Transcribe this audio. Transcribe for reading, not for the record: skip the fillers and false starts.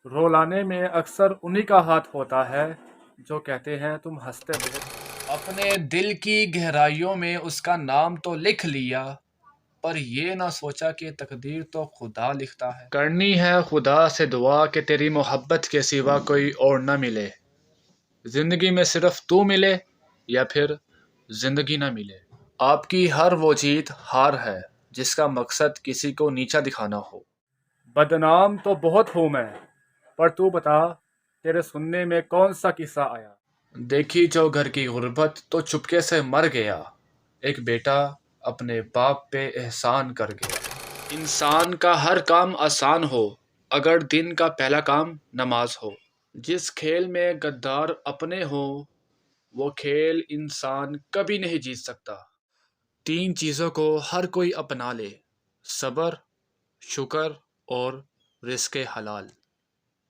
رولانے میں اکثر انہی کا ہاتھ ہوتا ہے جو کہتے ہیں تم ہنستے بہت۔ اپنے دل کی گہرائیوں میں اس کا نام تو لکھ لیا، پر یہ نہ سوچا کہ تقدیر تو خدا لکھتا ہے۔ کرنی ہے خدا سے دعا کہ تیری محبت کے سوا کوئی اور نہ ملے، زندگی میں صرف تو ملے یا پھر زندگی نہ ملے۔ آپ کی ہر وہ جیت ہار ہے جس کا مقصد کسی کو نیچا دکھانا ہو۔ بدنام تو بہت ہوں میں، پر تو بتا تیرے سننے میں کون سا قصہ آیا؟ دیکھی جو گھر کی غربت تو چپکے سے مر گیا، ایک بیٹا اپنے باپ پہ احسان کر گیا۔ انسان کا ہر کام آسان ہو اگر دن کا پہلا کام نماز ہو۔ جس کھیل میں غدار اپنے ہو وہ کھیل انسان کبھی نہیں جیت سکتا۔ تین چیزوں کو ہر کوئی اپنا لے: صبر، شکر اور رزق حلال۔